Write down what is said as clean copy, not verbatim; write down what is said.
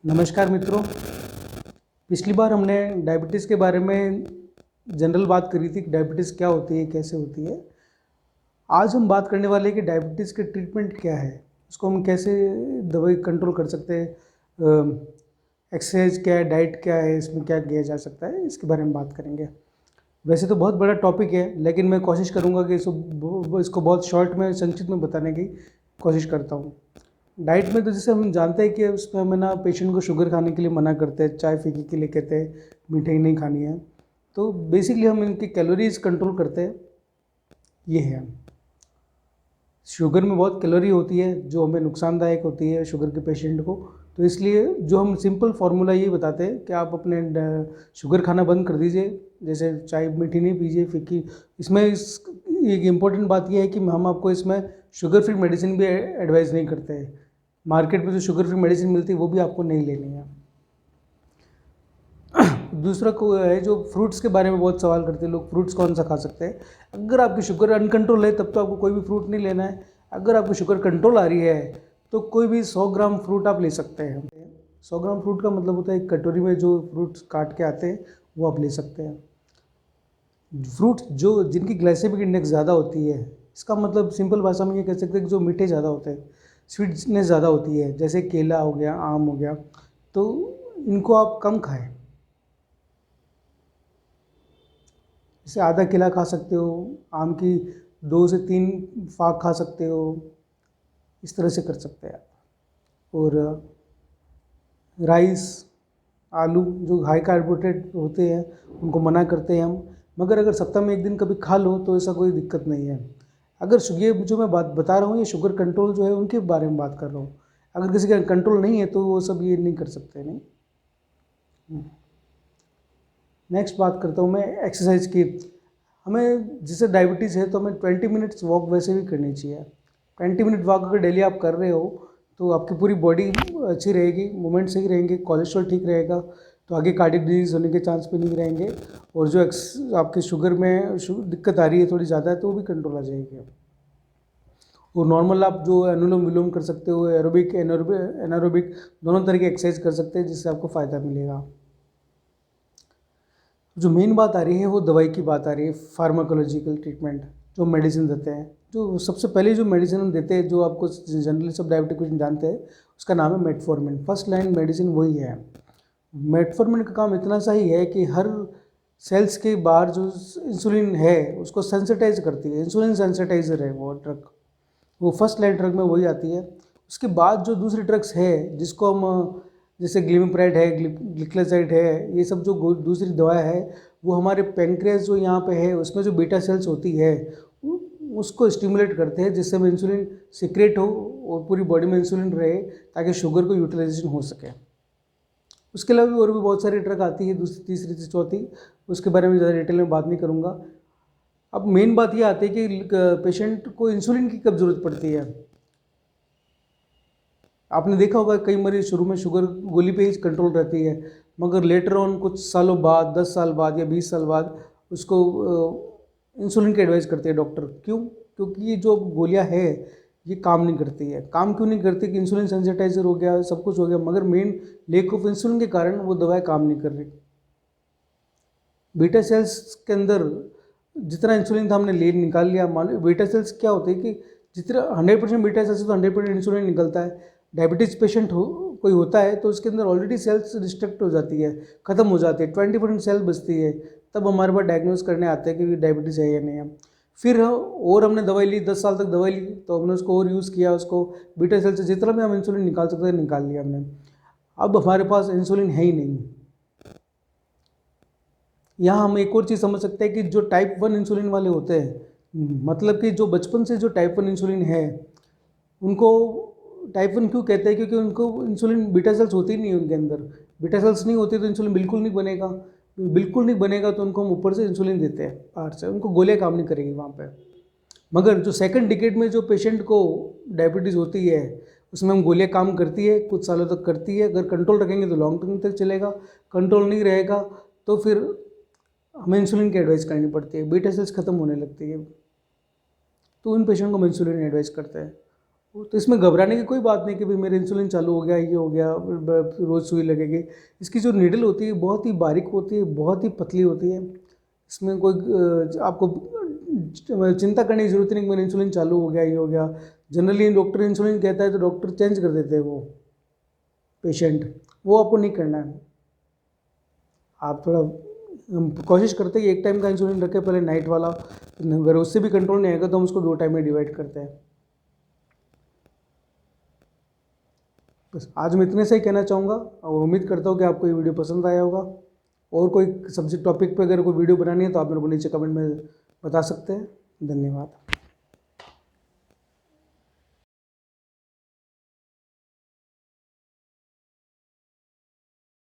नमस्कार मित्रों। पिछली बार हमने डायबिटीज़ के बारे में जनरल बात करी थी कि डायबिटीज़ क्या होती है, कैसे होती है। आज हम बात करने वाले हैं कि डायबिटीज़ के ट्रीटमेंट क्या है, उसको हम कैसे दवाई कंट्रोल कर सकते हैं, एक्सरसाइज क्या है, डाइट क्या है, इसमें क्या किया जा सकता है, इसके बारे में बात करेंगे। वैसे तो बहुत बड़ा टॉपिक है, लेकिन मैं कोशिश करूँगा कि इसको बहुत शॉर्ट में, संक्षिप्त में बताने की कोशिश करता हूँ। डाइट में तो जैसे हम जानते हैं कि उसमें हमें ना पेशेंट को शुगर खाने के लिए मना करते हैं, चाय फीकी के लिए कहते हैं, मिठाई नहीं खानी है। तो बेसिकली हम इनकी कैलोरीज कंट्रोल करते हैं। ये है, शुगर में बहुत कैलोरी होती है जो हमें नुकसानदायक होती है शुगर के पेशेंट को। तो इसलिए जो हम सिंपल फार्मूला ये बताते हैं कि आप अपने शुगर खाना बंद कर दीजिए, जैसे चाय मीठी नहीं पीजिए, फीकी। इसमें एक इम्पॉर्टेंट बात यह है कि हम आपको इसमें शुगर फ्री मेडिसिन भी एडवाइस नहीं करते हैं। मार्केट में जो शुगर फ्री मेडिसिन मिलती है वो भी आपको नहीं लेनी है। दूसरा को है जो फ्रूट्स के बारे में बहुत सवाल करते हैं लोग, फ्रूट्स कौन सा खा सकते हैं। अगर आपकी शुगर अनकंट्रोल है तब तो आपको कोई भी फ्रूट नहीं लेना है। अगर आपकी शुगर कंट्रोल आ रही है तो कोई भी 100 ग्राम फ्रूट आप ले सकते हैं। 100 ग्राम फ्रूट का मतलब होता है एक कटोरी में जो फ्रूट्स काट के आते हैं वो आप ले सकते हैं। फ्रूट जो जिनकी ग्लाइसेमिक इंडेक्स ज़्यादा होती है, इसका मतलब सिंपल भाषा में ये कह सकते हैं कि जो मीठे ज़्यादा होते हैं, स्वीटनेस ज़्यादा होती है, जैसे केला हो गया, आम हो गया, तो इनको आप कम खाएं। जैसे आधा केला खा सकते हो, आम की 2 से 3 फाक खा सकते हो, इस तरह से कर सकते हैं आप। और राइस, आलू जो हाई कार्बोहाइड्रेट होते हैं उनको मना करते हैं हम, मगर अगर सप्ताह में एक दिन कभी खा लो तो ऐसा कोई दिक्कत नहीं है। अगर ये जो मैं बात बता रहा हूँ ये शुगर कंट्रोल जो है उनके बारे में बात कर रहा हूँ। अगर किसी का कंट्रोल नहीं है तो वो सब ये नहीं कर सकते। नहीं। नेक्स्ट बात करता हूँ मैं एक्सरसाइज की। हमें जैसे डायबिटीज़ है तो हमें 20 मिनट्स वॉक वैसे भी करनी चाहिए। 20 मिनट वॉक अगर डेली आप कर रहे हो तो आपकी पूरी बॉडी अच्छी रहेगी, मूवमेंट सही रहेंगे, कोलेस्ट्रॉल ठीक रहेगा, तो आगे कार्डियक डिजीज़ होने के चांस भी नहीं रहेंगे। और जो आपके शुगर में दिक्कत आ रही है थोड़ी ज़्यादा है तो वो भी कंट्रोल आ जाएगी। और नॉर्मल आप जो अनुलोम विलोम कर सकते हो, एरोबिक एनारोबिक दोनों तरह की एक्सरसाइज कर सकते हैं जिससे आपको फ़ायदा मिलेगा। जो मेन बात आ रही है वो दवाई की बात आ रही है, फार्माकोलॉजिकल ट्रीटमेंट जो मेडिसिन देते हैं। जो सबसे पहले जो मेडिसिन हम देते हैं, जो आपको जनरली सब डायबिटिक पेशेंट जानते हैं, उसका नाम है मेटफॉर्मिन। फर्स्ट लाइन मेडिसिन वही है। मेटफॉर्मिन का काम इतना सा ही है कि हर सेल्स के बाहर जो इंसुलिन है उसको सेंसिटाइज करती है। इंसुलिन सेंसिटाइजर है वो ड्रग, वो फर्स्ट लाइन ड्रग में वही आती है। उसके बाद जो दूसरी ड्रग्स है जिसको हम जैसे ग्लिमिप्राइड है, ग्लिक्लाजाइड है, ये सब जो दूसरी दवाएं है वो हमारे पेनक्रियास जो यहाँ पे है उसमें जो बीटा सेल्स होती है उसको स्टिमुलेट करते हैं जिससे इंसुलिन सिक्रेट हो और पूरी बॉडी में इंसुलिन रहे ताकि शुगर को यूटिलाइजेशन हो सके। उसके अलावा भी और भी बहुत सारी ड्रग आती है, दूसरी तीसरी से चौथी, उसके बारे में ज़्यादा डिटेल में बात नहीं करूँगा। अब मेन बात ये आती है कि पेशेंट को इंसुलिन की कब ज़रूरत पड़ती है। आपने देखा होगा कई मरीज शुरू में शुगर गोली पे ही कंट्रोल रहती है, मगर लेटर ऑन कुछ सालों बाद, 10 साल बाद या 20 साल बाद उसको इंसुलिन की एडवाइस करते हैं डॉक्टर। क्यों? क्योंकि ये जो गोलियां है ये काम नहीं करती है। काम क्यों नहीं करती? कि इंसुलिन सेंसिटाइजर हो गया, सब कुछ हो गया, मगर मेन लेक ऑफ इंसुलिन के कारण वो दवाएं काम नहीं कर रही। बीटा सेल्स के अंदर जितना इंसुलिन था हमने ले निकाल लिया। मान लो बीटा सेल्स क्या होते हैं कि जितना 100% बीटा सेल्स तो 100% इंसुलिन निकलता है। डायबिटीज़ पेशेंट कोई होता है तो उसके अंदर ऑलरेडी सेल्स डिस्ट्रक्ट हो जाती है, ख़त्म हो जाती है, 20% सेल बचती है। तब हमारे पास डायग्नोज करने आते हैं कि डायबिटीज़ है या नहीं है। फिर और हमने दवाई ली, 10 साल तक दवाई ली, तो हमने उसको और यूज़ किया, उसको बीटा सेल से जितना भी हम इंसुलिन निकाल सकते हैं निकाल लिया हमने। अब हमारे पास इंसुलिन है ही नहीं। यहाँ हम एक और चीज़ समझ सकते हैं कि जो टाइप 1 इंसुलिन वाले होते हैं, मतलब कि जो बचपन से जो टाइप 1 इंसुलिन है उनको टाइप 1 क्यों कहते हैं? क्योंकि उनको इंसुलिन बीटा सेल्स होती नहीं है उनके अंदर। बीटा सेल्स नहीं होती तो इंसुलिन बिल्कुल नहीं बनेगा। बिल्कुल नहीं बनेगा तो उनको हम ऊपर से इंसुलिन देते हैं बाहर से, उनको गोलियाँ काम नहीं करेगी वहाँ पे। मगर जो सेकंड डिकेड में जो पेशेंट को डायबिटीज़ होती है उसमें हम गोलियाँ काम करती है, कुछ सालों तक करती है। अगर कंट्रोल रखेंगे तो लॉन्ग टर्म तक चलेगा, कंट्रोल नहीं रहेगा तो फिर हमें इंसुलिन की एडवाइस करनी पड़ती है, बीटा सेल्स खत्म होने लगती है, तो उन पेशेंट को हम इंसुलिन एडवाइस करते हैं। तो इसमें घबराने की कोई बात नहीं कि भाई मेरा इंसुलिन चालू हो गया, ये हो गया, रोज़ सुई लगेगी। इसकी जो नीडल होती है बहुत ही बारीक होती है, बहुत ही पतली होती है। इसमें कोई आपको चिंता करने की ज़रूरत नहीं कि मेरा इंसुलिन चालू हो गया, ये हो गया। जनरली डॉक्टर इंसुलिन कहता है तो डॉक्टर चेंज कर देते हैं वो पेशेंट, वो आपको नहीं करना है। आप थोड़ा हम कोशिश करते हैं कि एक टाइम का इंसुलिन रखें, पहले नाइट वाला। अगर उससे भी कंट्रोल नहीं आएगा तो हम उसको 2 टाइम में डिवाइड करते हैं। बस आज मैं इतने से ही कहना चाहूँगा और उम्मीद करता हूँ कि आपको ये वीडियो पसंद आया होगा। और कोई सब्जेक्ट टॉपिक पे अगर कोई वीडियो बनानी है तो आप मेरे को नीचे कमेंट में बता सकते हैं। धन्यवाद।